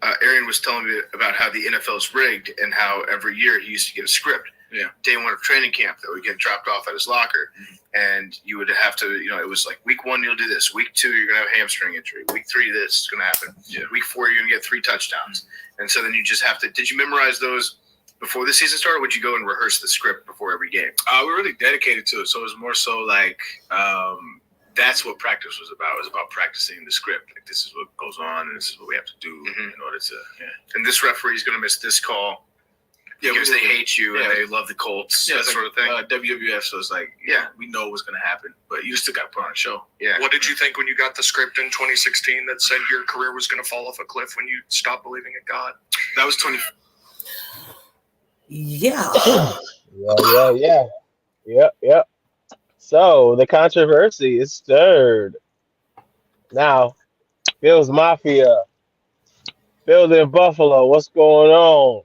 Arian was telling me about how the NFL is rigged and how every year he used to get a script. Yeah. Day one of training camp that would get dropped off at his locker. And you would have to, it was like week 1, you'll do this. Week 2, you're going to have a hamstring injury. Week 3, this is going to happen. Yeah. Week 4, you're going to get 3 touchdowns. And so then you just have to, did you memorize those before the season started? Or would you go and rehearse the script before every game? We were really dedicated to it. So it was more so like, that's what practice was about. It was about practicing the script. Like, this is what goes on and this is what we have to do in order to, And this referee's going to miss this call. Yeah, because they hate you and they love the Colts, that sort of thing. WWF, so it's like, we know what's going to happen, but you still got to put on a show. Yeah. What did you think when you got the script in 2016 that said your career was going to fall off a cliff when you stopped believing in God? That was 20. Yeah. Yep. So the controversy is stirred. Now, Bills Mafia, Bills in Buffalo, what's going on?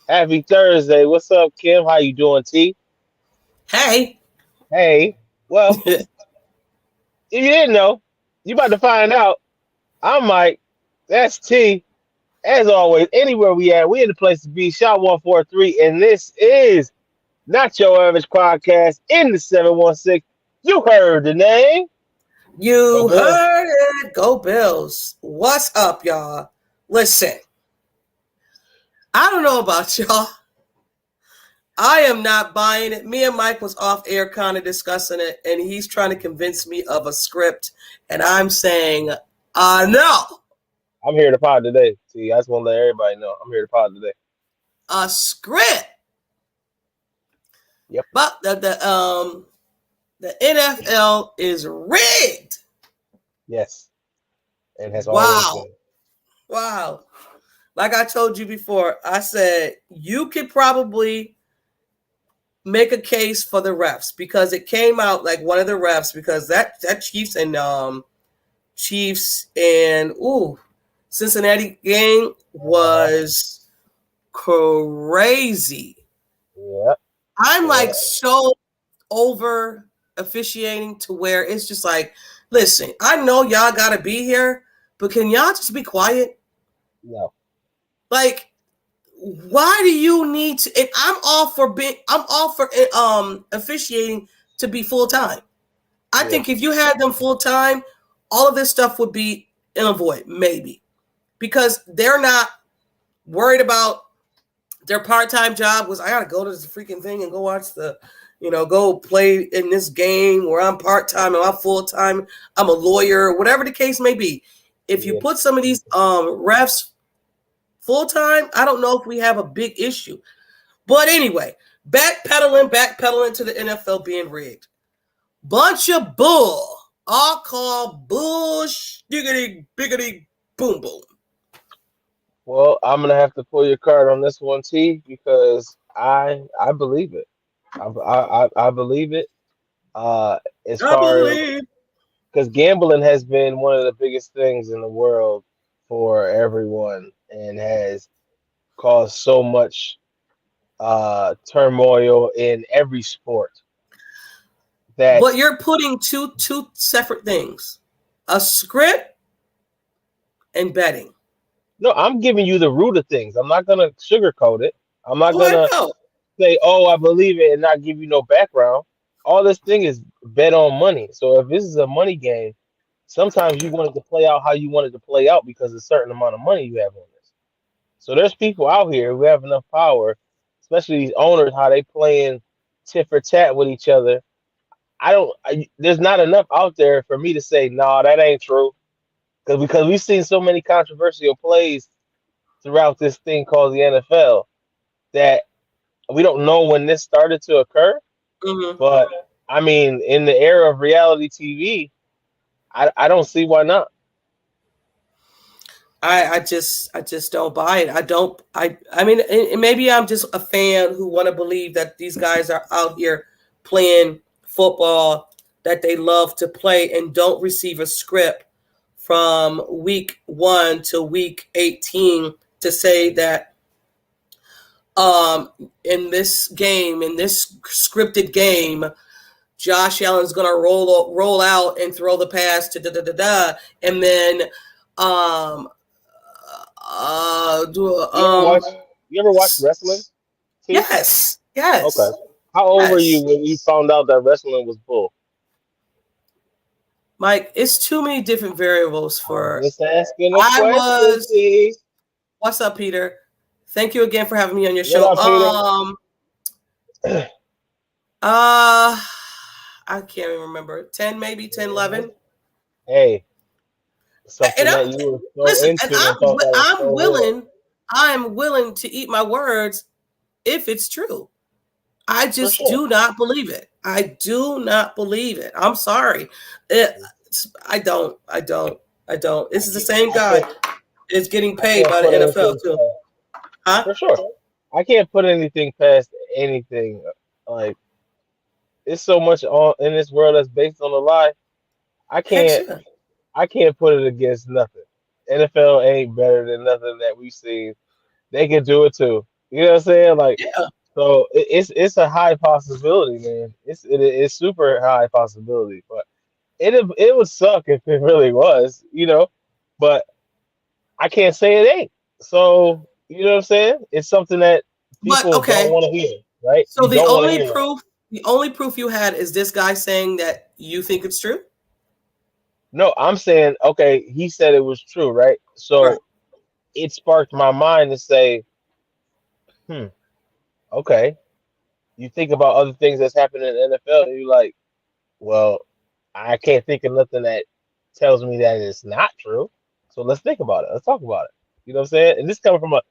Happy Thursday. What's up, Kim? How you doing, T? Hey. Well, if you didn't know, you about to find out. I'm Mike. That's T. As always, anywhere we at, we in the place to be. Shot 143, and this is Not Your Average Podcast in the 716. You heard the name. You heard it. Go Bills. What's up, y'all? Listen. I don't know about y'all. I am not buying it. Me and Mike was off air kind of discussing it, and he's trying to convince me of a script, and I'm saying, no. I'm here to pod today. See, I just want to let everybody know I'm here to pod today. A script. Yep. But the NFL is rigged. Yes. And has always been. Wow. Like I told you before, I said you could probably make a case for the refs because it came out like one of the refs because that Chiefs and Cincinnati game was crazy. Yeah. I'm like so over officiating to where it's just like, listen, I know y'all gotta be here, but can y'all just be quiet? No. Like, why do you need to? And I'm all for officiating to be full time. I think if you had them full time, all of this stuff would be in a void, maybe, because they're not worried about their part-time job. I gotta go to this freaking thing and go watch go play in this game where I'm part-time and I'm full-time. I'm a lawyer, whatever the case may be. If you put some of these refs full-time, I don't know if we have a big issue. But anyway, backpedaling to the NFL being rigged. Bunch of bull. All called bullsh, diggity, biggity, boom, boom. Well, I'm going to have to pull your card on this one, T, because I believe it. I believe it. As far as because gambling has been one of the biggest things in the world for everyone and has caused so much turmoil in every sport. But you're putting two separate things: a script and betting. No, I'm giving you the root of things. I'm not gonna sugarcoat it. I'm not gonna say, "Oh, I believe it," and not give you no background. All this thing is bet on money. So if this is a money game, sometimes you want it to play out how you want it to play out because of a certain amount of money you have on this. So there's people out here who have enough power, especially these owners, how they playing tit for tat with each other. There's not enough out there for me to say, no, that ain't true. Because we've seen so many controversial plays throughout this thing called the NFL that we don't know when this started to occur. Mm-hmm. But I mean, in the era of reality TV, I don't see why not. I just don't buy it. I mean, maybe I'm just a fan who want to believe that these guys are out here playing football that they love to play and don't receive a script from week 1 to week 18 to say that in this scripted game, Josh Allen's gonna roll out and throw the pass to and then do a You ever watch wrestling? T? yes. Okay. How old were you Yes. when you found out that wrestling was bull? Mike, it's too many different variables for. Just asking a I question. was. T. What's up, Peter? Thank you again for having me on your What show. up, Peter? I can't even remember. 10, maybe 10, 11. Hey, something And that you were so listen, into and and thought that was so real. I'm willing to eat my words if it's true. I just sure. do not believe it. I do not believe it. I'm sorry. I don't. This is the same guy is getting paid by the NFL too. Huh? For sure. I can't put anything past anything. Like, it's so much in this world that's based on a lie. I can't put it against nothing. NFL ain't better than nothing that we've seen. They can do it too. You know what I'm saying? Like, so it's a high possibility, man. It's super high possibility, but it would suck if it really was, But I can't say it ain't. So you know what I'm saying? It's something that people don't want to hear, right? So the only proof you had is this guy saying that you think it's true? No, I'm saying, okay, he said it was true, right? So it sparked my mind to say, okay. You think about other things that's happening in the NFL, and you're like, well, I can't think of nothing that tells me that it's not true. So let's think about it. Let's talk about it. You know what I'm saying? And this coming from a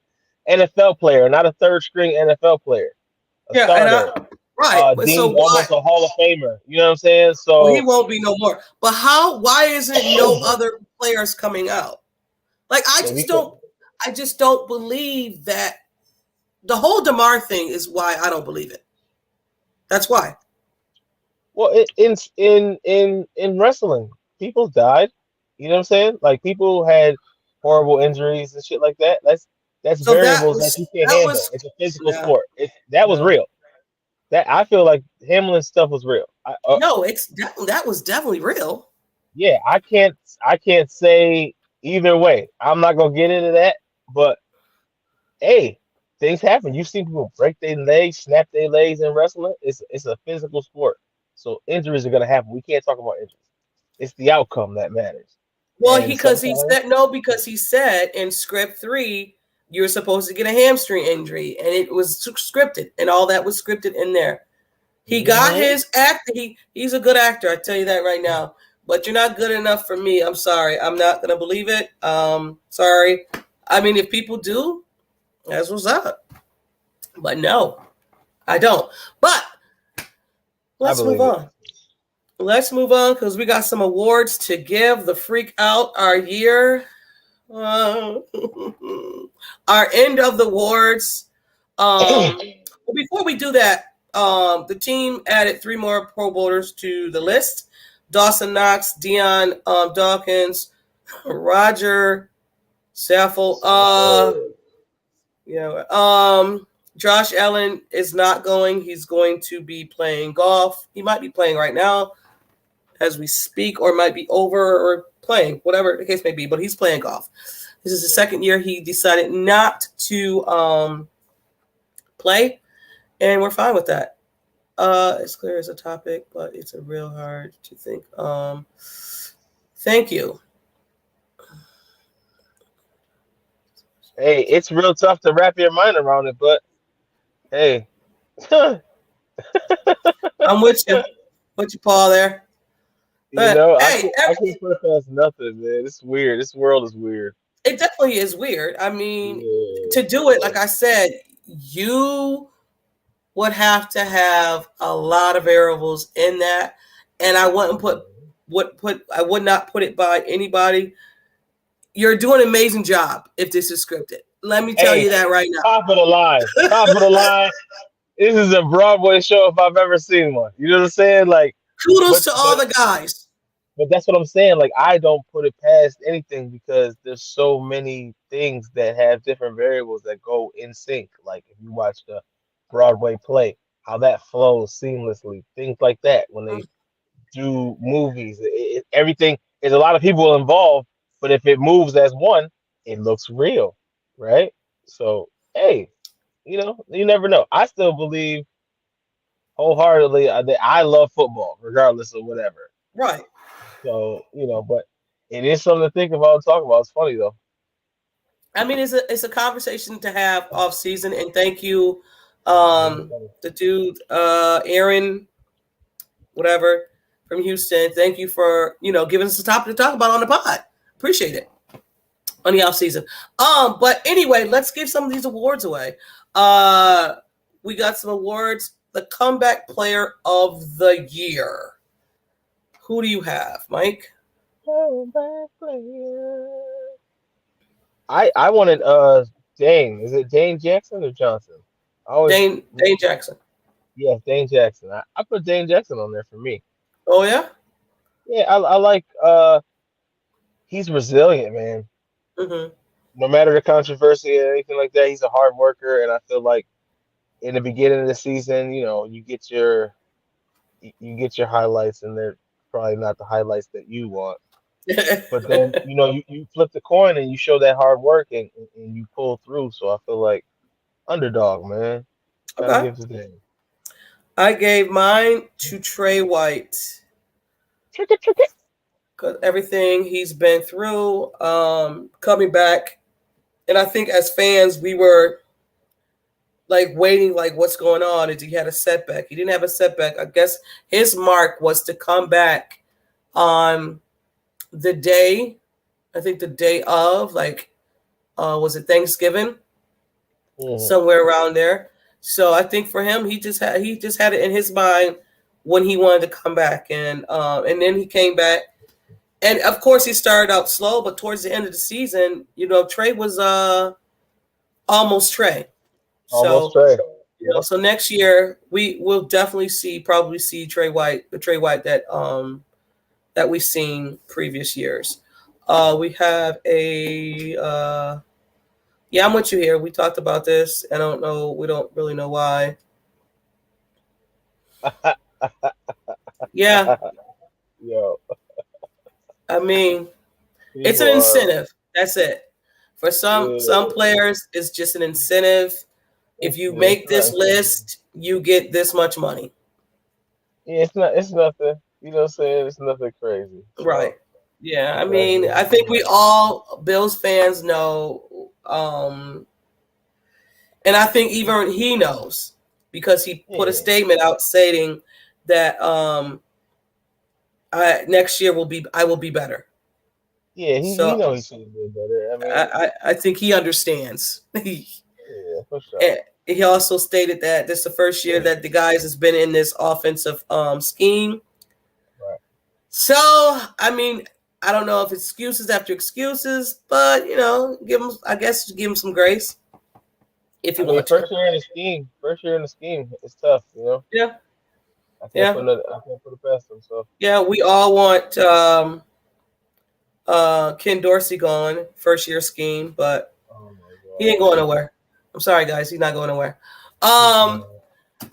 NFL player, not a third string NFL player. Starter. Deemed almost a Hall of Famer. You know what I'm saying? So he won't be no more. But why isn't no other players coming out? Like I just don't believe that. The whole DeMar thing is why I don't believe it. That's why. Well, in wrestling, people died. You know what I'm saying? Like people had horrible injuries and shit like that. That's variables that you can't handle. It's a physical sport. That was real. That I feel like Hamlin stuff was real. That was definitely real. Yeah, I can't say either way. I'm not gonna get into that, but hey, things happen. You've seen people break their legs, snap their legs in wrestling. It's a physical sport, so injuries are gonna happen. We can't talk about injuries. It's the outcome that matters. Well, because he said in script 3 you're supposed to get a hamstring injury, and it was scripted, and all that was scripted in there. He got his act. He's a good actor. I tell you that right now. But you're not good enough for me. I'm sorry. I'm not gonna believe it. Sorry. I mean, if people do, that's what's up. But no, I don't. But let's move on. Let's move on because we got some awards to give. The Freak Out our year. Our end of the awards. Before we do that, the team added 3 more Pro Bowlers to the list: Dawson Knox, Dion Dawkins, Roger Saffold. Josh Allen is not going. He's going to be playing golf. He might be playing right now as we speak, or might be over or playing, whatever the case may be, but he's playing golf. This is the second year he decided not to play, and we're fine with that. It's clear as a topic, but it's a real hard to think. Thank you. Hey, it's real tough to wrap your mind around it, but hey. I'm with you. With you, Paul, there. I can't put it past nothing, man. It's weird. This world is weird. It definitely is weird. I mean, to do it, like I said, you would have to have a lot of variables in that, and I wouldn't I would not put it by anybody. You're doing an amazing job if this is scripted. Let me tell you that right now. Top of the line. Top of the line. This is a Broadway show if I've ever seen one. You know what I'm saying? Like, kudos to all the guys. But that's what I'm saying. Like, I don't put it past anything because there's so many things that have different variables that go in sync. Like if you watch the Broadway play, how that flows seamlessly, things like that. When they do movies, everything, there's a lot of people involved, but if it moves as one, it looks real, right? So hey, you never know. I still believe wholeheartedly that I love football, regardless of whatever. Right. So but it is something to think about and talk about. It's funny though. I mean, it's a conversation to have off season, and thank you, the dude, Aaron, whatever, from Houston. Thank you for giving us a topic to talk about on the pod. Appreciate it on the off season. But anyway, let's give some of these awards away. We got some awards. The comeback player of the year. Who do you have, Mike? Comeback player. I wanted Dane. Is it Dane Jackson or Johnson? Dane Jackson. Yeah, Dane Jackson. I put Dane Jackson on there for me. Oh yeah? Yeah, I like he's resilient, man. Mm-hmm. No matter the controversy or anything like that, he's a hard worker, and I feel like in the beginning of the season, you get your highlights, and they're probably not the highlights that you want. But then you flip the coin and you show that hard work and you pull through. So I feel like underdog, man. Gotta give it to them. I gave mine to Trey White. Because everything he's been through, coming back. And I think as fans, we were like waiting, like what's going on? Is he had a setback? He didn't have a setback. I guess his mark was to come back on the day, I think the day of, like, was it Thanksgiving? Somewhere around there. So I think for him, he just had it in his mind when he wanted to come back, and then he came back, and of course he started out slow, but towards the end of the season, Trey was almost Trey. Almost Trey. So next year we will definitely probably see Trey White, the Trey White that we've seen previous years. We have a I'm with you here. We talked about this. I don't know. We don't really know why. Yeah. Yo. I mean, it's an incentive. That's it. For some players, it's just an incentive. If you make this list, you get this much money. Yeah, it's nothing. You know what I'm saying? It's nothing crazy. So. Right. Yeah. I mean, I think we all Bills fans know. And I think even he knows, because he put a statement out stating that next year I will be better. Yeah, he knows he should be better. I mean, I think he understands. Yeah, for sure. And he also stated that this is the first year that the guys has been in this offensive scheme. Right. So, I mean, I don't know if it's excuses after excuses, but give him some grace if you want. First year in the scheme, it's tough, Yeah. I can't put it past them. So yeah, we all want Ken Dorsey gone, first year scheme, but he ain't going nowhere. I'm sorry, guys, he's not going nowhere.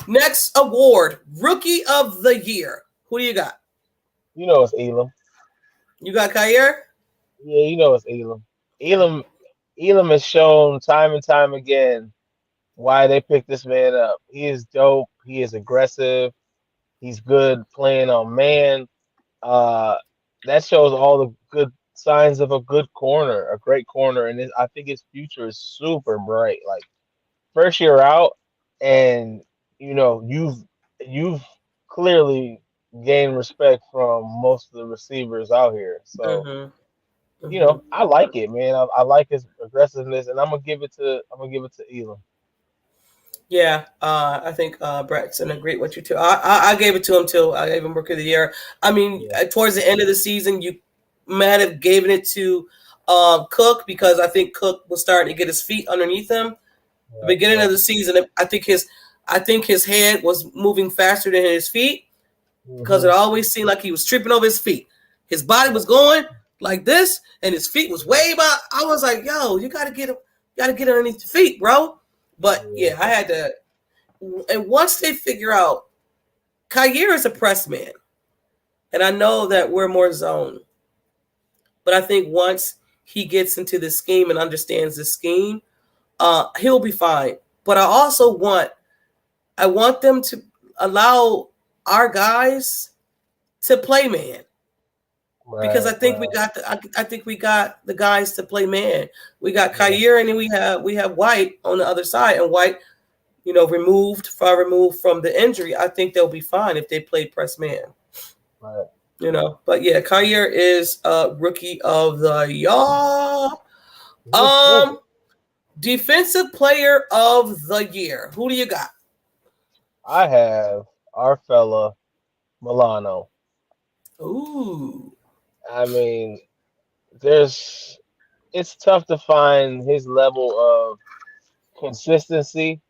Next award, Rookie of the Year. Who do you got? It's Elam. You got Kyer? Yeah, it's Elam. Elam has shown time and time again why they picked this man up. He is dope. He is aggressive. He's good playing on man. That shows all the good signs of a good corner, a great corner, and I think his future is super bright. Like first year out, and you've clearly gained respect from most of the receivers out here. So I like it, man. I like his aggressiveness, and I'm gonna give it to Elam. Yeah, I think Brett's in agreement with you too. I gave it to him too. I gave him Rookie of the Year. I mean, towards the end of the season, you might have given it to Cook, because I think Cook was starting to get his feet underneath him. The beginning of the season, I think his head was moving faster than his feet, because it always seemed like he was tripping over his feet. His body was going like this, and his feet was way back. I was like, "Yo, you gotta get underneath your feet, bro." But yeah, I had to. And once they figure out, Kyer is a press man, and I know that we're more zone. But I think once he gets into the scheme and understands the scheme, he'll be fine. But I want them to allow our guys to play man. Right, because I think we got the guys to play man. We got Kyer, and then we have White on the other side, and White, far removed from the injury. I think they'll be fine if they play press man. Right. But yeah, Kyer is rookie of the year. Defensive player of the year. Who do you got? I have our fella Milano. Ooh. I mean, it's tough to find his level of consistency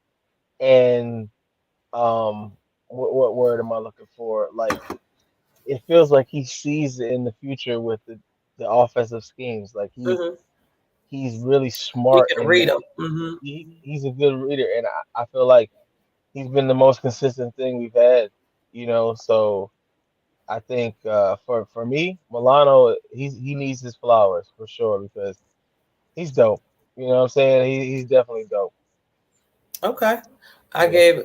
and what word am I looking for? Like, it feels like he sees it in the future with the offensive schemes. Like he's really smart. You can read him. He's a good reader, and I feel like he's been the most consistent thing we've had. So I think for me, Milano, he needs his flowers for sure because he's dope. You know what I'm saying? He's definitely dope. Okay. I gave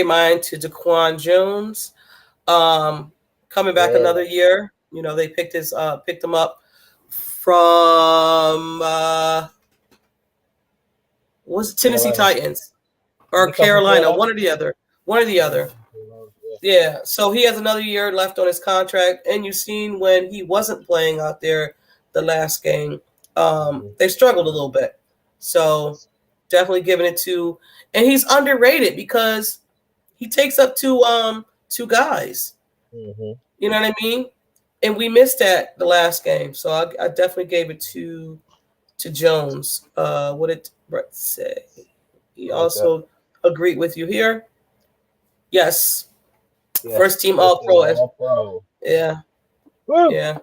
mine to Daquan Jones. Coming back another year. They picked him up from was it Tennessee Titans or Carolina, one or the other. Yeah, so he has another year left on his contract, and you've seen when he wasn't playing out there the last game, they struggled a little bit. So definitely giving it to, and he's underrated because he takes up two guys. Mm-hmm. You know what I mean? And we missed that the last game, so I definitely gave it to Jones. What did Brett say? He also agreed with you here. Yes. First team All-Pro. Yeah. Woo. Yeah.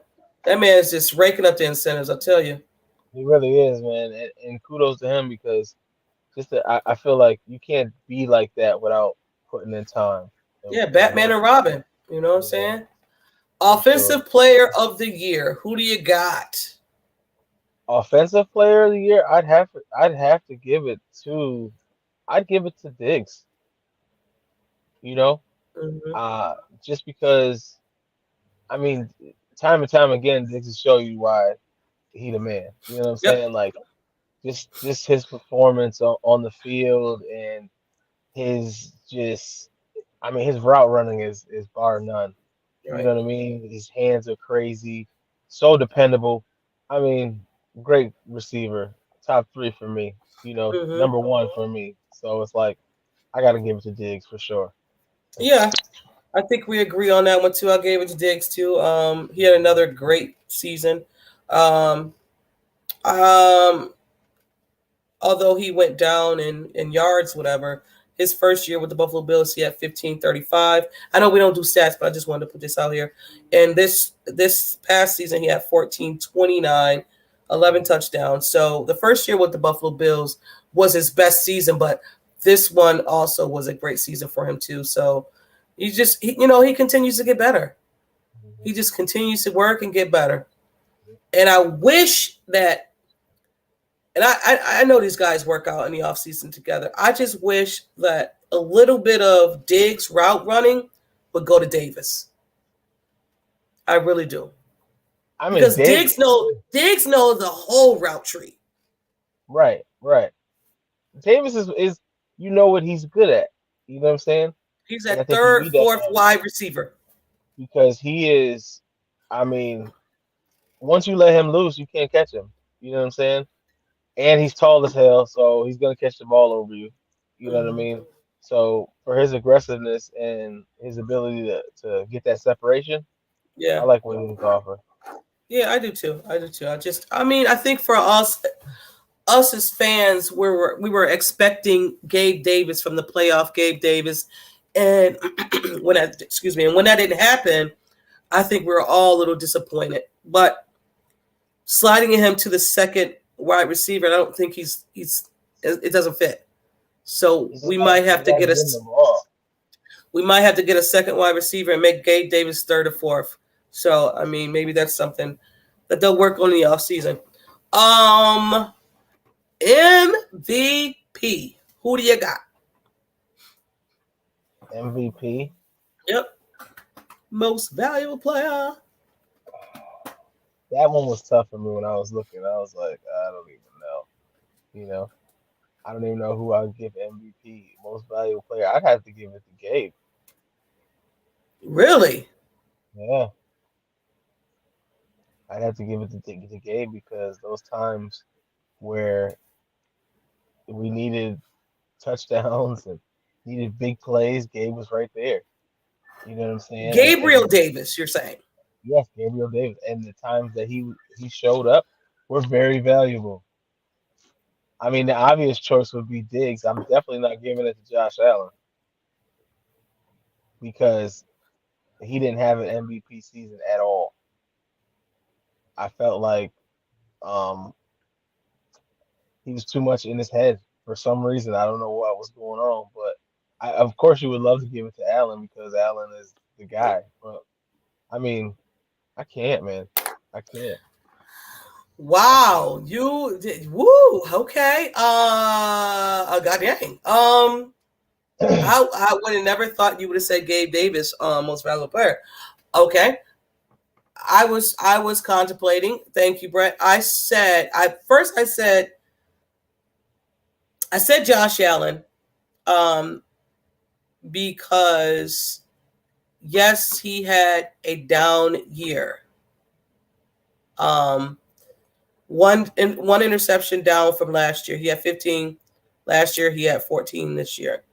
That man is just raking up the incentives, I'll tell you. He really is, man. And kudos to him because I feel like you can't be like that without putting in time. Yeah, Batman and Robin. You know what I'm saying? Offensive player of the year. Who do you got? Offensive player of the year, I'd have to give it to Diggs. Just because, I mean, time and time again, Diggs will show you why he the man. You know what I'm saying? Like, just his performance on the field and his route running is bar none. You know what I mean? His hands are crazy, so dependable. I mean, great receiver, top 3 for me. Number 1 for me. So it's like I got to give it to Diggs for sure. Yeah, I think we agree on that one too. I gave it to Diggs too. He had another great season. Although he went down in yards, whatever. His first year with the Buffalo Bills, he had 1535. I know we don't do stats, but I just wanted to put this out here. And this past season, he had 1429, 11 touchdowns. So the first year with the Buffalo Bills was his best season, but this one also was a great season for him too. So he continues to get better. He just continues to work and get better. And I wish that, and I know these guys work out in the offseason together. I just wish that a little bit of Diggs route running would go to Davis. I really do. I mean, because Diggs knows the whole route tree. Right. Davis is what he's good at. You know what I'm saying? He's that third, fourth wide receiver. Because he is, I mean, once you let him loose, you can't catch him. You know what I'm saying? And he's tall as hell, so he's going to catch the ball over you. You know what I mean? So for his aggressiveness and his ability to get that separation, I like what he can offer. Yeah, I do too. I think for us as fans, we were expecting Gabe Davis from the playoff Gabe Davis. And when that didn't happen, I think we were all a little disappointed. But sliding him to the second wide receiver, I don't think it doesn't fit. So we might have to get a second wide receiver and make Gabe Davis third or fourth. So I mean, maybe that's something that they'll work on in the offseason. MVP. Who do you got? MVP. Yep. Most valuable player. That one was tough for me when I was looking. I was like, I don't even know. You know, I don't even know who I'd give MVP, most valuable player. I'd have to give it to Gabe. Really? Yeah. I'd have to give it to Gabe because those times where we needed touchdowns and needed big plays, Gabe was right there. You know what I'm saying? Gabriel Davis, you're saying? Yes, Gabriel Davis. And the times that he showed up were very valuable. I mean, the obvious choice would be Diggs. I'm definitely not giving it to Josh Allen because he didn't have an MVP season at all. I felt like he was too much in his head for some reason. I don't know what was going on, but of course you would love to give it to Allen because Allen is the guy. But I mean, I can't, man. I can't. Wow, you did. Woo. Okay. God dang. I would have never thought you would have said Gabe Davis, most valuable player. Okay. I was contemplating. Thank you, Brett. I said Josh Allen, because yes, he had a down year. One interception down from last year. He had 15 last year. He had 14 this year.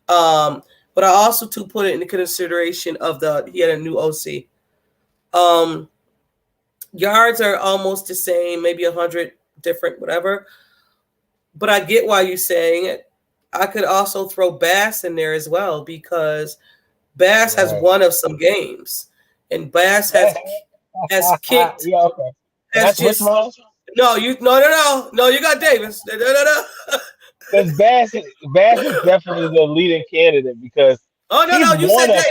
But I also to put it into consideration of he had a new OC. Yards are almost the same, maybe 100 different, whatever. But I get why you're saying it. I could also throw Bass in there as well because Bass has won of some games, and Bass has kicked. Yeah, okay. Has just no. You got Davis. No. Because Bass is definitely the leading candidate because you said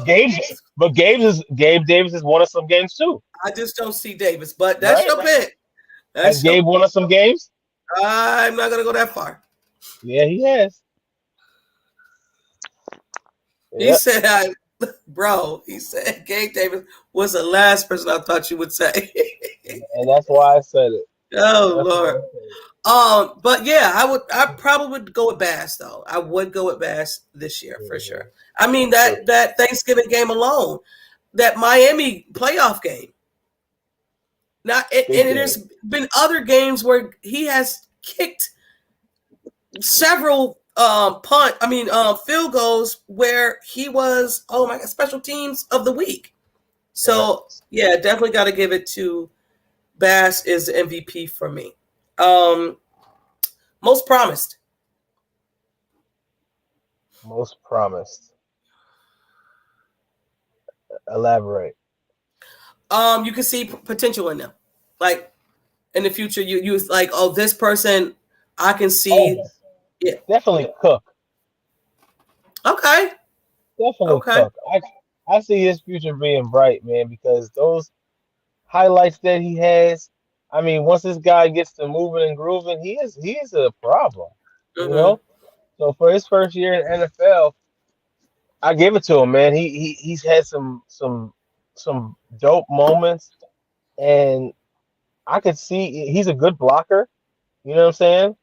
Davis. No. Gabe Davis has won us some games too. I just don't see Davis, but that's your pick. Has Gabe won us some games? I'm not gonna go that far. Yeah, he has. He said, he said Gabe Davis was the last person I thought you would say. And that's why I said it. Oh, Lord. But yeah, I probably would go with Bass though. I would go with Bass this year for sure. I mean that Thanksgiving game alone, that Miami playoff game. Now, and there's been other games where he has kicked several field goals where he was special teams of the week. So yeah, definitely got to give it to Bass is the MVP for me. Most promised. Most promised. Elaborate. You can see potential in them. Like in the future, you like, this person I can see. Yeah, definitely Cook. Okay. Definitely Cook. I see his future being bright, man, because those highlights that he has. I mean, once this guy gets to moving and grooving, he is a problem. You know. So for his first year in NFL, I give it to him, man. He's had some dope moments, and I could see he's a good blocker. You know what I'm saying?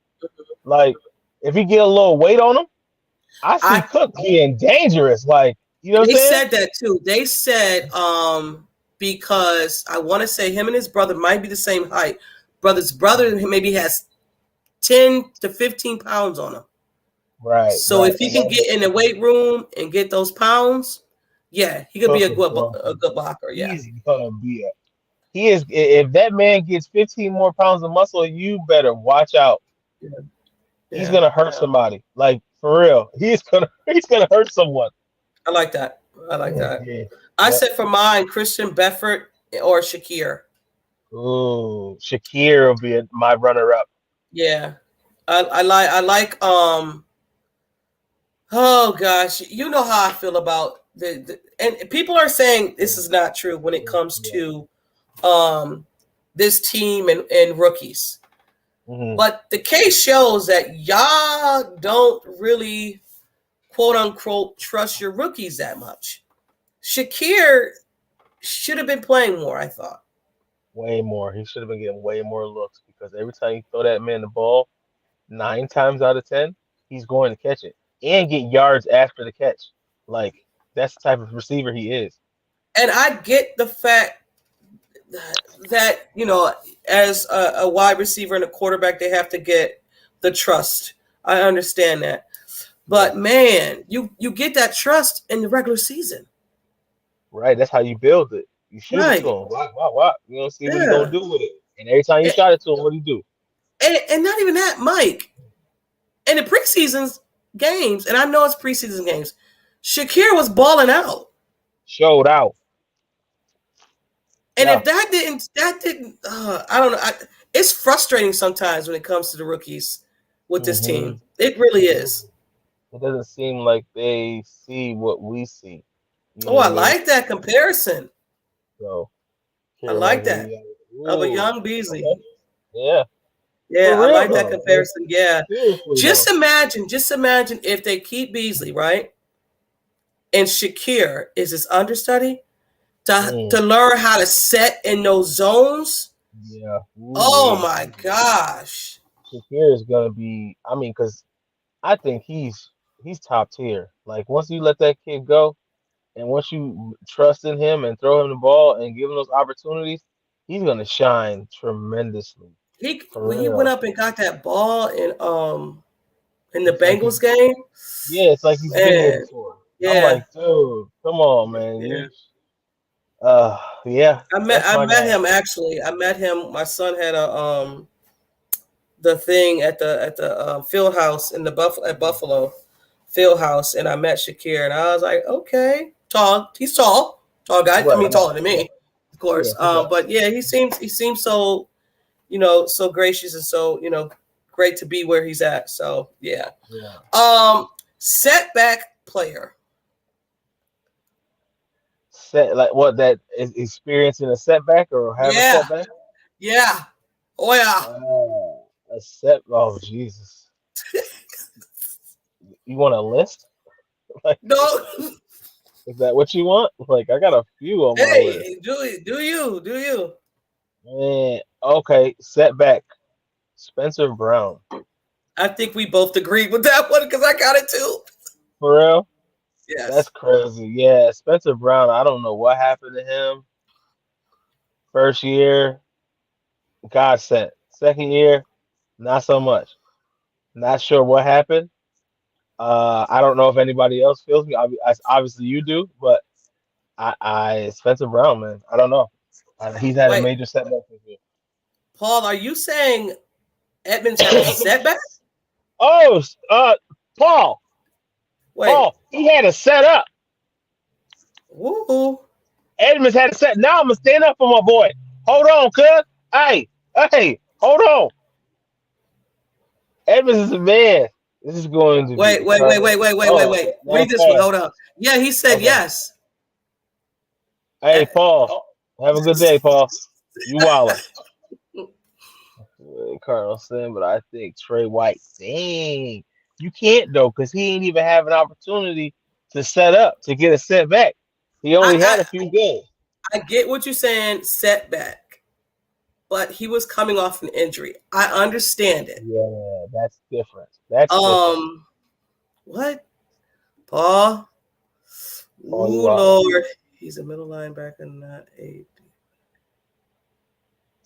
Like if you get a little weight on him, I see Cook being dangerous. Like, you know what I'm saying? They said that too. They said because I want to say him and his brother might be the same height. Brother maybe has 10 to 15 pounds on him. Right. So if he can get in the weight room and get those pounds, yeah, he could be a good blocker. Yeah. He's gonna be he is. If that man gets 15 more pounds of muscle, you better watch out. Yeah. He's gonna hurt somebody. Like for real. He's gonna hurt someone. I like that. Yeah. I said for mine, Christian Beffert or Shakir. Ooh, Shakir will be my runner-up. Yeah, I like. Oh gosh, you know how I feel about and people are saying this is not true when it comes to this team and rookies. But the case shows that y'all don't really, quote unquote, trust your rookies that much. Shakir should have been playing more, I thought. Way more. He should have been getting way more looks because every time you throw that man the ball, 9 times out of 10, he's going to catch it and get yards after the catch. Like, that's the type of receiver he is. And I get the fact that, you know, as a wide receiver and a quarterback, they have to get the trust. I understand that. But, man, you get that trust in the regular season. Right. That's how you build it. You shoot it to him. Why? You know, see what he's going to do with it. And every time you shot it to him, what do you do? And not even that, Mike. In the preseason games, and I know it's preseason games, Shakir was balling out. Showed out. And if that didn't, I don't know. It's frustrating sometimes when it comes to the rookies with this team. It really is. It doesn't seem like they see what we see. You know I like that comparison. So I like that. Of a young Beasley. Okay. Yeah. Yeah, I like that comparison. Yeah. Just imagine if they keep Beasley, right? And Shakir is his understudy to learn how to set in those zones. Yeah. Oh my gosh. Shakir is gonna be, I mean, because I think he's top tier. Like once you let that kid go, and once you trust in him and throw him the ball and give him those opportunities, he's gonna shine tremendously. When he went up and got that ball in the Bengals game. Yeah, it's like he's been there before. Yeah. I'm like, dude, come on, man. Yeah. I met him actually. I met him. My son had the thing at the field house in the Buffalo field house, and I met Shakir, and I was like, okay, tall. He's tall guy. Right. I mean, taller than me, of course. Yeah, but yeah, he seems so, you know, so gracious and so, you know, great to be where he's at. So yeah. Setback player. Like what, that is experiencing a setback or having a setback? Yeah. Oh yeah. A set. Oh Jesus. You want a list? Like, no. Is that what you want? Like I got a few on my list. Do you? Man, okay. Setback. Spencer Brown. I think we both agreed with that one because I got it too. For real? Yes. That's crazy. Yeah, Spencer Brown, I don't know what happened to him. First year, God sent. Second year, not so much. Not sure what happened. I don't know if anybody else feels me. Obviously you do, but I Spencer Brown, man. I don't know. He's had a major setback this year. Paul, are you saying Edmonds had a setback? Oh, Paul. Wait. Oh, he had a setup. Woo. Edmonds had a set. Now I'm gonna stand up for my boy. Hold on, cuz. Hey, hold on. Edmonds is a man. This is going to wait. Read this one. Hold on. Yeah, he said yes. Hey, Paul. Have a good day, Paul. You wildin'. Carlson, but I think Trey White. Dang. You can't though, because he ain't even have an opportunity to set up to get a setback. He only had a few games. I get what you're saying, setback, but he was coming off an injury. I understand it. Yeah, that's different. That's different. What? Paul? Oh Lord, he's a middle linebacker, not a.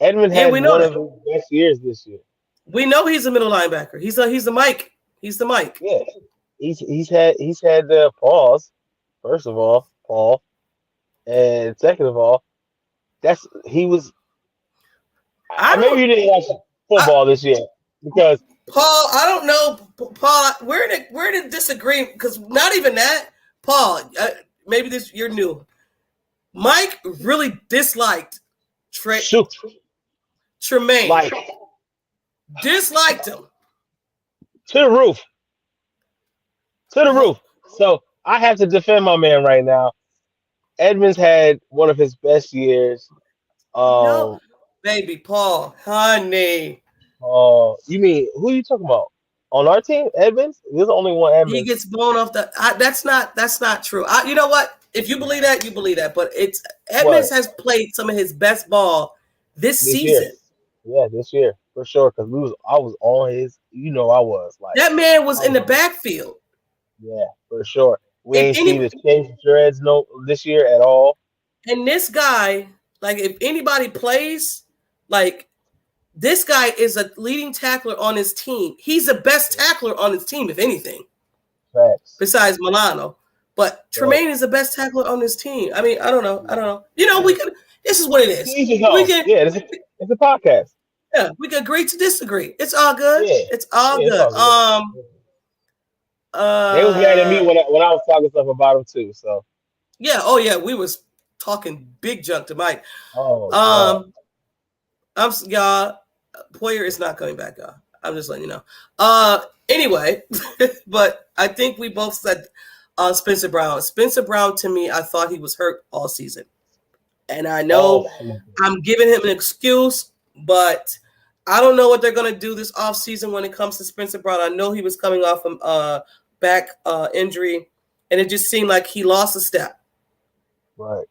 Edmund had one of his best years this year. We know he's a middle linebacker. He's the Mike. He's the Mike. Yeah, he's had the pause. First of all, Paul, and second of all, he was. Maybe you didn't watch football this year because Paul. I don't know, Paul. We're in a disagreement because not even that, Paul. Maybe you're new. Mike really disliked Tremaine. Disliked him. To the roof. So I have to defend my man right now. Edmonds had one of his best years. No, baby, Paul, honey. Oh, you mean who are you talking about? On our team, Edmonds? There's only one Edmonds. He gets blown off the. That's not true. You know what? If you believe that, you believe that. But it's Edmonds has played some of his best ball this season. Year. Yeah, this year for sure. Because I was on his. I was like that man was in the backfield. Yeah, for sure. We ain't seen the change dreads this year at all. And this guy, like, if anybody plays, like, this guy is a leading tackler on his team. He's the best tackler on his team, if anything. Facts. Besides Milano. But Tremaine is the best tackler on this team. I mean, I don't know. We can. This is what it is. It's a podcast. Yeah, we can agree to disagree. It's all good. Yeah. It's all good. They was mad at me when I was talking stuff about him too. So. Yeah. Oh yeah, we was talking big junk to Mike. Oh. Y'all. Poyer is not coming back, y'all. I'm just letting you know. Anyway, but I think we both said Spencer Brown. Spencer Brown, to me, I thought he was hurt all season. And I know I'm giving him an excuse, but I don't know what they're going to do this offseason when it comes to Spencer Brown. I know he was coming off from back injury, and it just seemed like he lost a step. Right.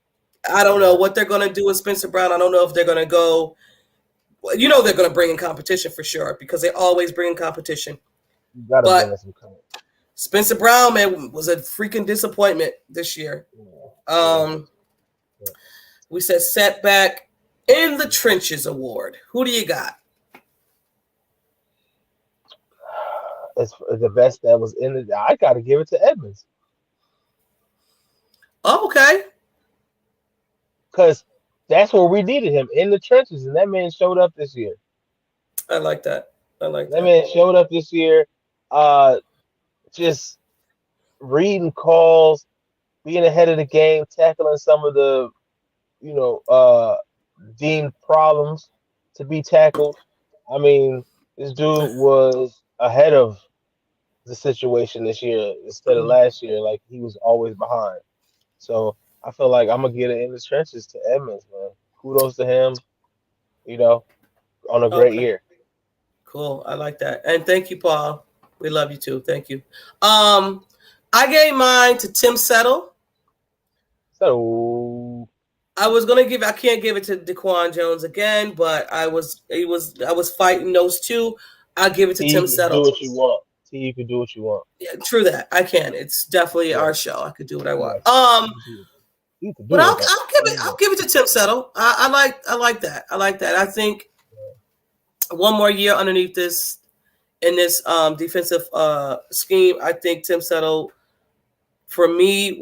I don't know what they're going to do with Spencer Brown. I don't know if they're going to go. They're going to bring in competition for sure because they always bring in competition. But Spencer Brown, man, was a freaking disappointment this year. We said setback in the trenches award. Who do you got? It's the best that was in the. I got to give it to Edmonds. Oh, okay. Because that's where we needed him, in the trenches, and that man showed up this year. I like that. That man showed up this year, just reading calls, being ahead of the game, tackling some of the, deemed problems to be tackled. I mean, this dude was ahead of the situation this year instead of last year. Like, he was always behind. So I feel like I'm going to get it in the trenches to Edmonds, man. Kudos to him, on a great year. Cool. I like that. And thank you, Paul. We love you too. Thank you. I gave mine to Tim Settle. So I was gonna I can't give it to DeQuan Jones again, but I was fighting those two. I'll give it to Tim Settle. Do what you want. You can do what you want. Yeah, true that. I can. It's definitely our show. I could do what I want. But I'll give it to Tim Settle. I like that. I think one more year underneath this in this defensive scheme, I think Tim Settle, for me,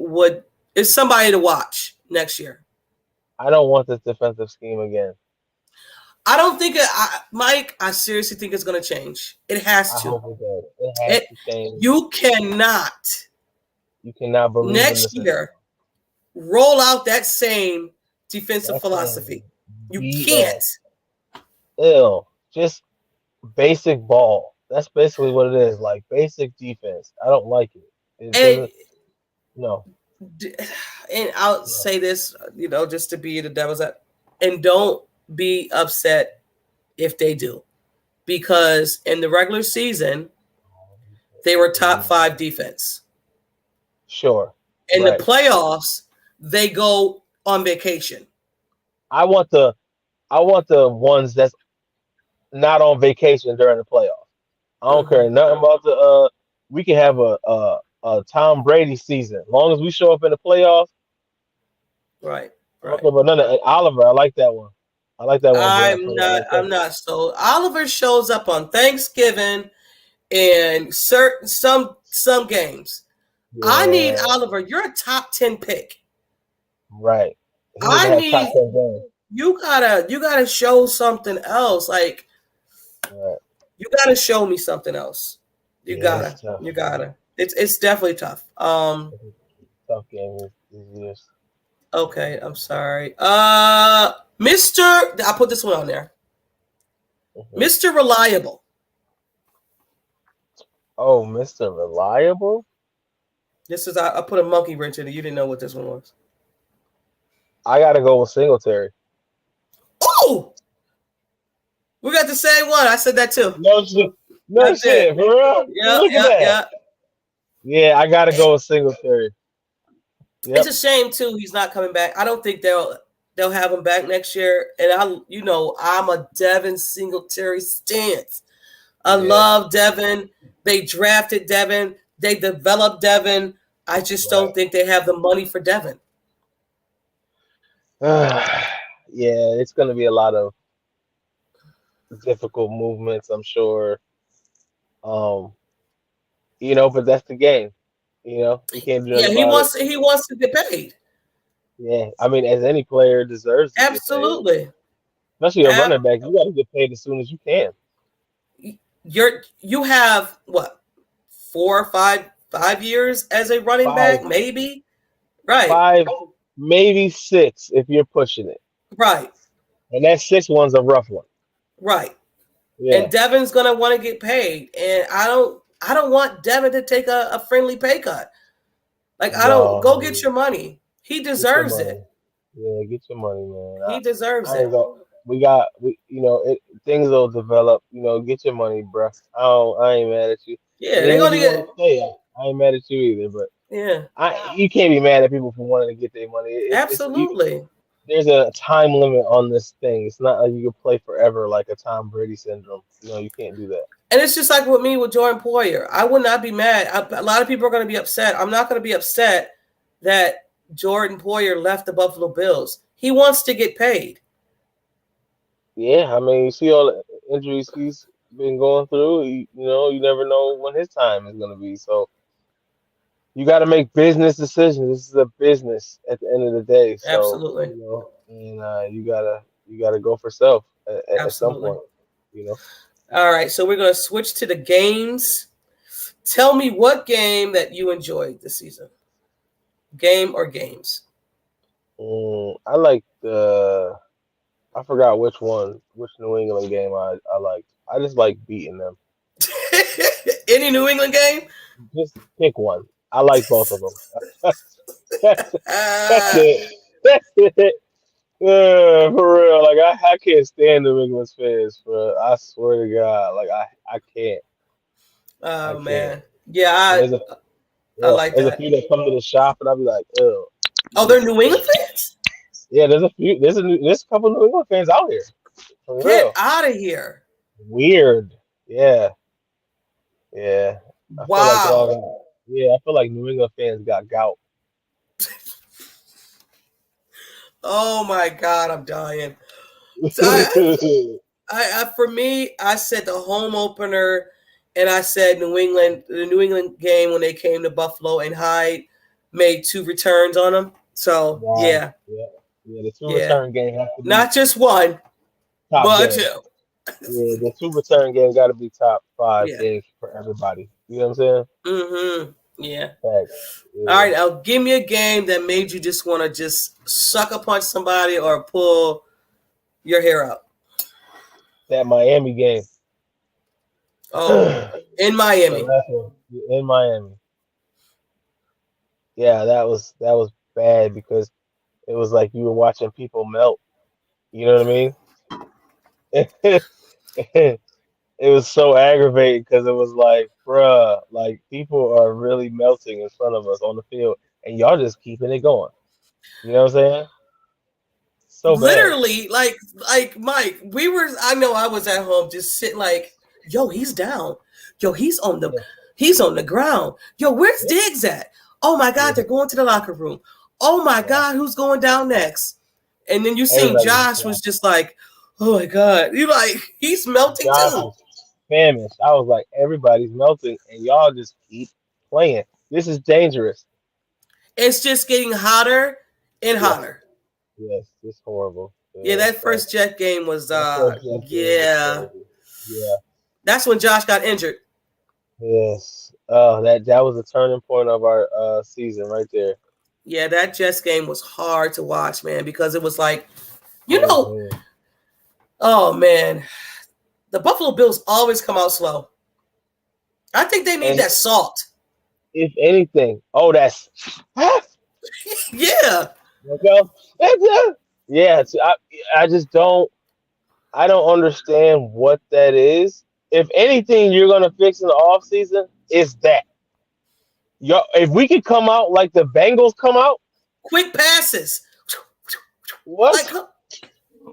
is somebody to watch next year. I don't want this defensive scheme again. I don't think Mike. I seriously think it's going to change. It has to. I hope it does. It has to change. You cannot believe next year roll out that same defensive philosophy. You can't. Just basic ball. That's basically what it is. Like basic defense. I don't like it. No. And I'll say this, just to be the devil's advocate, and don't be upset if they do, because in the regular season they were top 5 defense. Sure. In the playoffs, they go on vacation. I want the ones that's not on vacation during the playoffs. I don't care nothing about the. We can have a Tom Brady season, as long as we show up in the playoffs. Right. Oliver, I like that one. I'm not so. Oliver shows up on Thanksgiving and some games. Yeah. I need Oliver. You're a top 10 pick. Right. You gotta show something else. Like, you gotta show me something else. You gotta. It's definitely tough. Tough game these years. Okay, I'm sorry. Mr. I put this one on there. Mr. Reliable. Oh, Mr. Reliable? This is I put a monkey wrench in it. You didn't know what this one was. I gotta go with Singletary. Oh! We got the same one. I said that too. No shit. No That's shit, for real? Look at that. Yeah. Yeah, I gotta go with Singletary. Yep. It's a shame too. He's not coming back. I don't think they'll have him back next year. And I'm a Devin Singletary stance. I love Devin. They drafted Devin. They developed Devin. I just don't think they have the money for Devin. Yeah, it's gonna be a lot of difficult movements, I'm sure. But that's the game. You can't do nothing about it. He wants to get paid. Yeah, I mean, as any player deserves to Absolutely. get paid. Especially a running back, you got to get paid as soon as you can. You have what, 4 or 5 years as a running back, maybe? Right. 5, maybe 6 if you're pushing it. Right. And that 6th one's a rough one. Right. Yeah. And Devin's gonna want to get paid. And I don't want Devin to take a friendly pay cut. Like, go get your money. He deserves it. Yeah, get your money, man. He deserves it. Things will develop. Get your money, bro. I ain't mad at you. Yeah, they're gonna get. I ain't mad at you either, but yeah, you can't be mad at people for wanting to get their money. Absolutely. There's a time limit on this thing. It's not like you can play forever like a Tom Brady syndrome. You can't do that. And it's just like with me with Jordan Poyer. I would not be mad. A lot of people are going to be upset. I'm not going to be upset that Jordan Poyer left the Buffalo Bills. He wants to get paid. Yeah, I mean, you see all the injuries he's been going through. You never know when his time is going to be. So you got to make business decisions. This is a business at the end of the day. So, Absolutely. And you gotta go for self at some point. All right, so we're going to switch to the games. Tell me what game that you enjoyed this season. Game or games? I like I forgot which New England game I liked. I just like beating them. Any New England game? Just pick one. I like both of them. That's it. That's it. For real. Like, I can't stand New England's fans, bro. I swear to God. Like, I can't. Oh, man. Yeah, I like that. There's a few that come to the shop, and I'll be like, ew. Oh, they're New England fans? Yeah, there's a few. There's a couple New England fans out here. For Get real. out of here. Weird. Yeah. Yeah. Wow. I feel like New England fans got gout. Oh my God, I'm dying. For me, I said the home opener, and I said the New England game when they came to Buffalo, and Hyde made 2 returns on them. So yeah, the 2 return game has to be not just one, but game. 2. Yeah, the 2 return game got to be top 5 games for everybody. You know what I'm saying? Mm-hmm. Yeah. Thanks. Yeah. All right, now give me a game that made you just want to just sucker punch somebody or pull your hair out. That Miami game. Oh, in Miami. In Miami. Yeah, that was bad because it was like you were watching people melt. You know what I mean? It was so aggravating because it was like, bruh, like people are really melting in front of us on the field, and y'all just keeping it going. You know what I'm saying? So literally, bad. like Mike, I know I was at home just sitting like, yo, he's down. Yo, he's on the ground. Yo, where's Diggs at? Oh my God, they're going to the locker room. Oh my God, who's going down next? And then you see Josh was just like, oh my God, he's melting too. Famished. I was like, everybody's melting, and y'all just keep playing. This is dangerous. It's just getting hotter and hotter. Yes, it's horrible. Yeah, that first Jet game was yeah. That's when Josh got injured. Yes. Oh, that was a turning point of our season right there. Yeah, that Jets game was hard to watch, man, because it was like, oh man. The Buffalo Bills always come out slow. I think they need that salt. If anything, that's yeah. Yeah, I just don't. I don't understand what that is. If anything, you're gonna fix in the offseason, it's that. Yo, if we could come out like the Bengals come out, Quick passes. what? Like,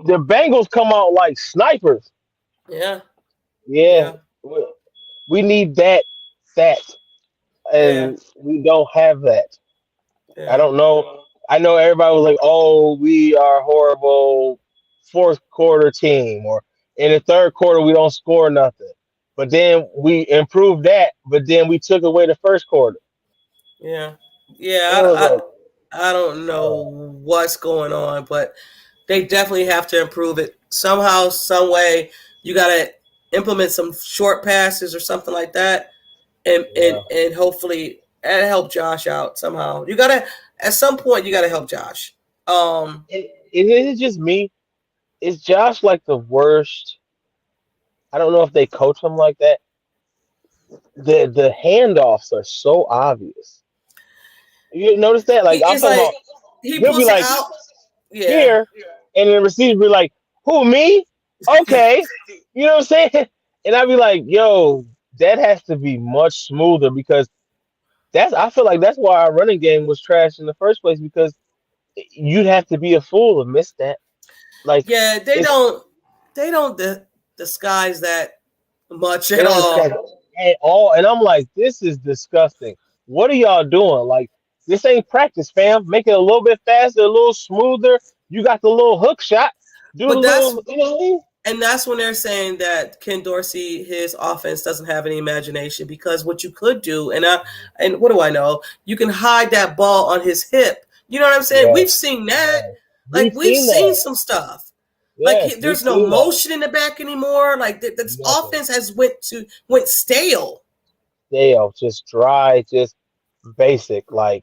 The Bengals come out like snipers. yeah. Yeah, we need that, and we don't have that. Yeah. I don't know. I know everybody was like, "Oh, we are horrible fourth quarter team," or in the third quarter we don't score nothing. But then we improved that. But then we took away the first quarter. Yeah. I don't know what's going on, but they definitely have to improve it somehow, some way. You got to implement some short passes or something like that, and hopefully help Josh out somehow. You got to at some point you got to help Josh. Is it just me? Is Josh like the worst? I don't know if they coach him like that. The handoffs are so obvious. You notice that? Like I'm talking about, he he'll pulls be it like out. Yeah. here, and the receiver be like, "Who, me? Okay." You know what I'm saying? And I'd be like, "Yo, that has to be much smoother because I feel like that's why our running game was trash in the first place because you'd have to be a fool to miss that." Like, yeah, they don't disguise that much at all. And I'm like, this is disgusting. What are y'all doing? Like, this ain't practice, fam. Make it a little bit faster, a little smoother. You got the little hook shot. Do But a little, you know what I mean? And that's when they're saying that Ken Dorsey, his offense doesn't have any imagination because what you could do, and what do I know? You can hide that ball on his hip. You know what I'm saying? Yeah. We've seen that. Like we've seen some stuff. Yes, like there's no motion in the back anymore. Like this offense has went stale. Stale, just dry, just basic. Like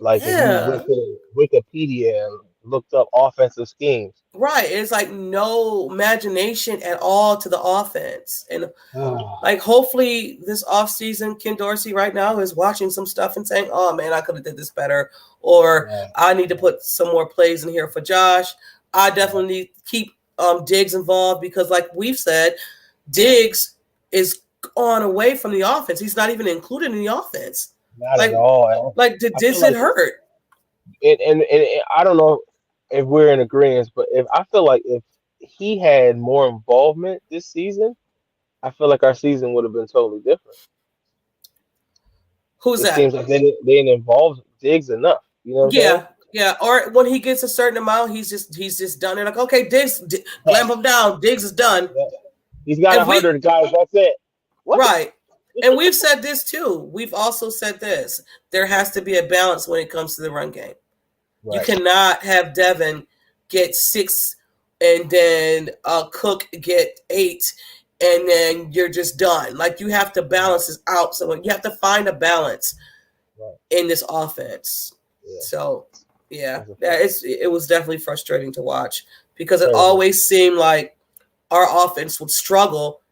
if you went to Wikipedia and looked up offensive schemes. Right. It's like no imagination at all to the offense. And like hopefully this offseason, Ken Dorsey right now is watching some stuff and saying, oh man, I could have did this better. Or I need to put some more plays in here for Josh. I definitely need to keep Diggs involved because like we've said, Diggs is on away from the offense. He's not even included in the offense. Not at all. Like does it hurt? And I don't know if we're in agreement, but I feel like if he had more involvement this season, I feel like our season would have been totally different. It that? Seems like they didn't involve Diggs enough. You know? Yeah. Or when he gets a certain amount, he's just done it. Like, okay, Diggs, clamp him down. Diggs is done. Yeah. He's got 100 guys. That's it. What? Right. And we've said this too. We've also said this. There has to be a balance when it comes to the run game. Right. You cannot have Devin get 6 and then Cook get 8 and then you're just done. Like you have to balance this out. So you have to find a balance in this offense. Yeah. So it was definitely frustrating to watch because it always seemed like our offense would struggle.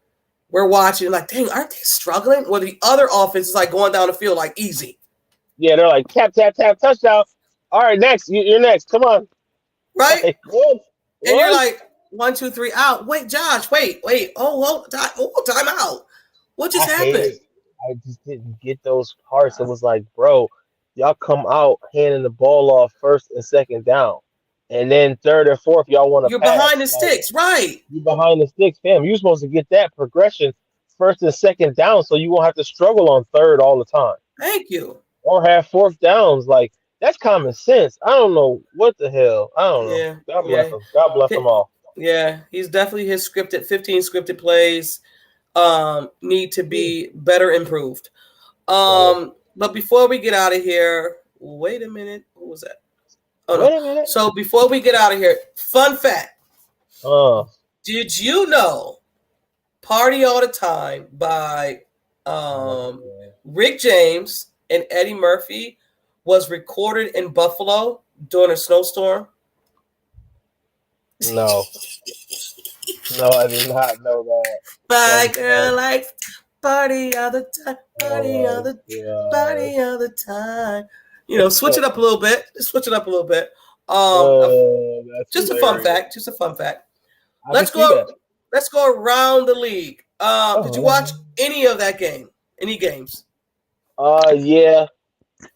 We're watching like, dang, aren't they struggling? Well, the other offense is like going down the field like easy. Yeah, they're like tap, tap, tap, touchdown. All right, next. You're next. Come on. Right? Like, what? And you're like, 1, 2, 3, out. Wait, Josh, wait. Oh, time out. What just happened? I just didn't get those parts. It was like, bro, y'all come out handing the ball off first and second down. And then third or fourth, y'all want to You're behind the sticks, right? You're behind the sticks, fam. You're supposed to get that progression first and second down so you won't have to struggle on third all the time. Thank you. Or have fourth downs. Like, that's common sense. I don't know what the hell. I don't know. Yeah. God bless them. God bless them all. Yeah, he's definitely his 15 scripted plays need to be better improved. But before we get out of here, wait a minute. What was that? Oh, no. Wait a minute. So before we get out of here, fun fact. Did you know Party All the Time by Rick James and Eddie Murphy was recorded in Buffalo during a snowstorm? No, I did not know that. My girl likes party all the time, party all the time. You know, switch it up a little bit. Just a fun fact. Let's go. let's go around the league. Did you watch any of that game? Any games? Yeah,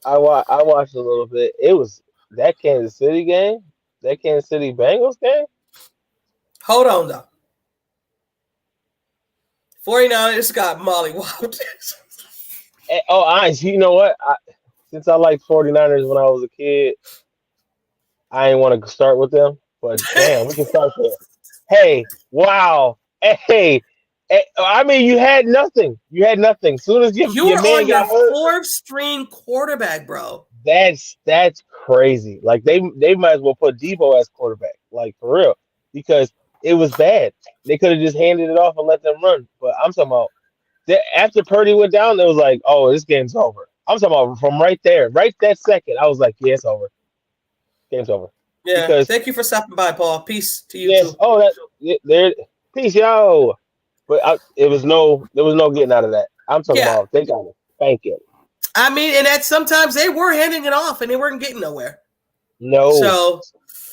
I watched a little bit. It was that Kansas City game, that Kansas City Bengals game. Hold on, though. 49ers got mollywopped. You know what? Since I liked 49ers when I was a kid, I didn't want to start with them. But damn, we can start there. Hey, wow. Hey, I mean, you had nothing. You had nothing. As soon as you your were man on your got hurt, fourth-string quarterback, bro. That's crazy. Like they might as well put Debo as quarterback, like for real, because it was bad. They could have just handed it off and let them run. But I'm talking about after Purdy went down, it was like, oh, this game's over. I'm talking about from right there, right that second. I was like, yeah, it's over. Game's over. Yeah. Because, thank you for stopping by, Paul. Peace to you yes. too. Oh, there. Peace, yo. But there was no getting out of that. I'm talking about they got to spank it. I mean, and that sometimes they were handing it off and they weren't getting nowhere. No. So,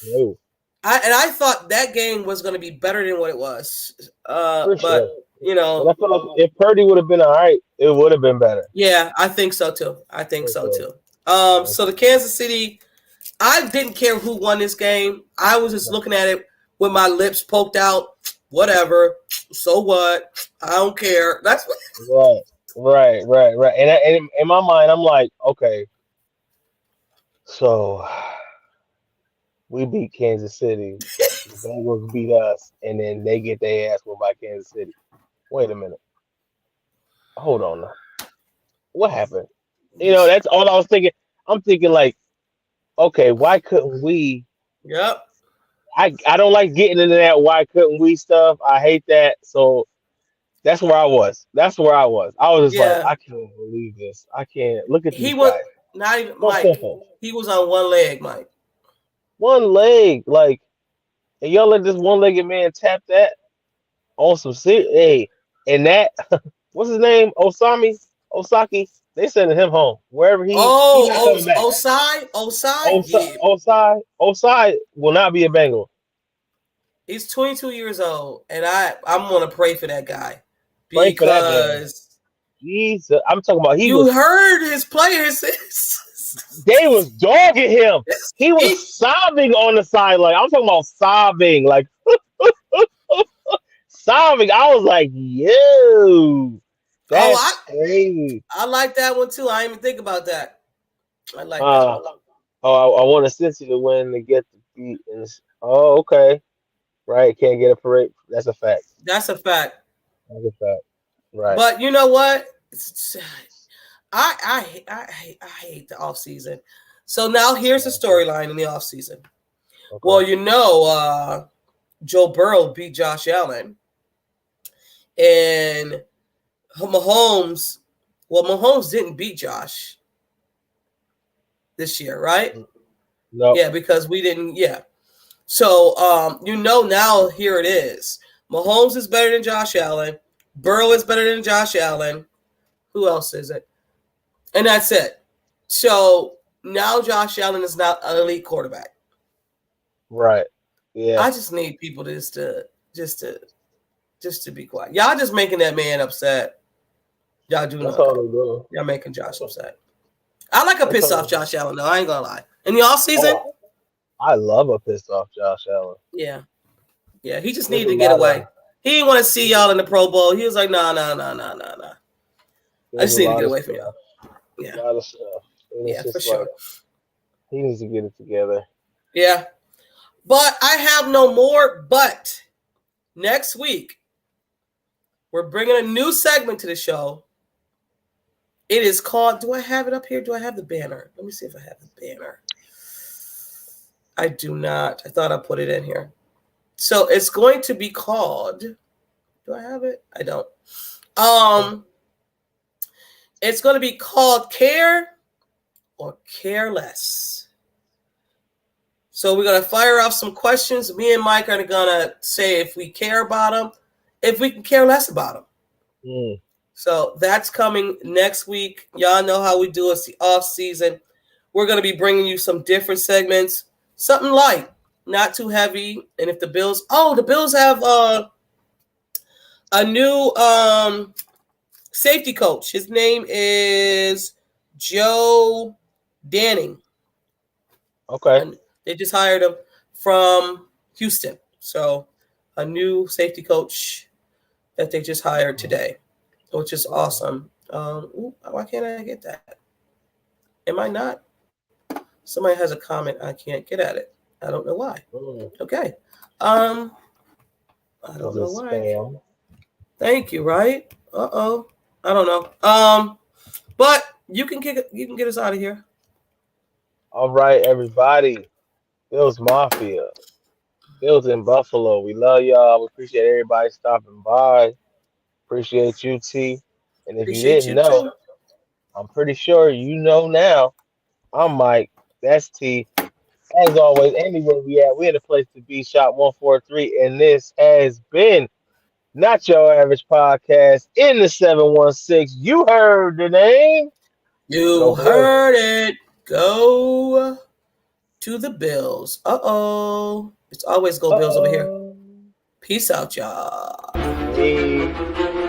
no. I thought that game was going to be better than what it was. For but sure. you know, and I feel like if Purdy would have been all right, it would have been better. Yeah, I think so too. So the Kansas City, I didn't care who won this game. I was just looking at it with my lips poked out. Whatever. So what? I don't care. That's what. Right. And in my mind, I'm like, okay, so we beat Kansas City. The Bengals beat us, and then they get their ass whooped by Kansas City. Wait a minute. Hold on now. What happened? That's all I was thinking. I'm thinking like, okay, why couldn't we? Yep. I don't like getting into that why couldn't we stuff. I hate that. So that's where I was. I was just like, I can't believe this. I can't look at these guys. Not even Mike. He was on one leg, Mike. One leg, like, and y'all let this one-legged man tap that on some serious. Hey, and that what's his name? Osaki. They sending him home wherever he. Osai. Osai will not be a Bengal. He's 22 years old, and I'm gonna pray for that guy Pray for that guy. Jesus, I'm talking about heard his players. They was dogging him. He was sobbing on the sideline. I'm talking about sobbing, like sobbing. I was like, yo. That's crazy. I like that one too. I didn't even think about that. I like that one. I want Cincy to win to get the beat. Oh, okay. Right. Can't get a parade. That's a fact. Right. But you know what? I hate the offseason. So now here's the storyline in the offseason. Okay. Well, Joe Burrow beat Josh Allen. And Mahomes didn't beat Josh this year, right? No. Yeah, because we didn't. Yeah. So, now here it is. Mahomes is better than Josh Allen. Burrow is better than Josh Allen. Who else is it? And that's it. So now Josh Allen is not an elite quarterback. Right. Yeah. I just need people just to be quiet. Y'all just making that man upset. Y'all do That's not. all they do. Y'all making Josh upset. I like a piss off Josh Allen though. I ain't gonna lie. In the off season, I love a pissed off Josh Allen. Yeah. He just needed to get away. He didn't want to see y'all in the Pro Bowl. He was like, nah. I just need to get away from y'all. Yeah. A lot of stuff. Yeah, for sure. He needs to get it together. Yeah. But I have no more. But next week, we're bringing a new segment to the show. It is called, do I have it up here? Do I have the banner? Let me see if I have the banner. I do not. I thought I put it in here. So it's going to be called, do I have it? I don't. It's going to be called Care or Careless. So we're going to fire off some questions. Me and Mike are going to say if we care about them, if we can care less about them. So that's coming next week. Y'all know how we do. It's the off season. We're going to be bringing you some different segments, something light, not too heavy. And if the Bills have a new safety coach. His name is Joe Danning. Okay. And they just hired him from Houston. So a new safety coach that they just hired today, which is awesome. Why can't I get that? Am I not? Somebody has a comment. I can't get at it. I don't know why. Okay. I don't know why. Spam. Thank you. Right? I don't know. But you can get us out of here. All right, everybody. Bills Mafia. Bills in Buffalo. We love y'all. We appreciate everybody stopping by. Appreciate you, T. And if you didn't know, too. I'm pretty sure you know now. I'm Mike. That's T. As always, anywhere we at, we in a place to be. Shop 143, and this has been Not Your Average Podcast in the 716. You heard the name. You heard it. Go to the Bills. It's always go Bills over here. Peace out, y'all. Hey.